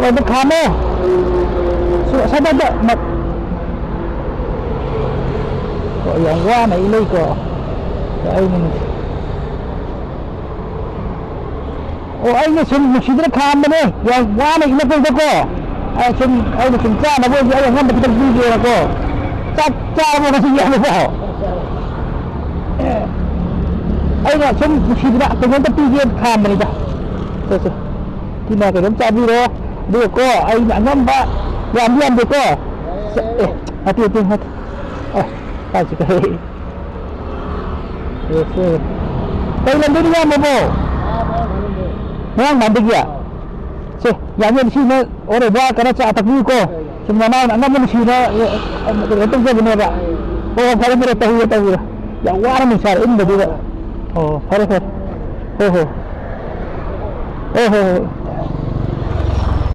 Ada kamu. Sana ada mat. Kok yang gua na ilay ko. Ay ni. Oh ay ni sun musidra kamu ni. Yang gua na ilay ko. Ay sun cha na bo ay ngam kita video ako. Cha mo kasi yan mo. Ay nga sun musidra tunggu ta video kamu ni dah. So. Kina ka cha video. Dia ko ay ngam ba. Diam dia ko. Hati. Kasih kali. Yes. Kau nanti dia mau bo. Memang nanti dia. Se, yang ni sini orang buat kerana cak tak ni ko. Sebenarnya anak ni sini itu je benar tak. Oh, kalau mereka tahu. Yang orang misal ini dia. Oh, hari. Oh.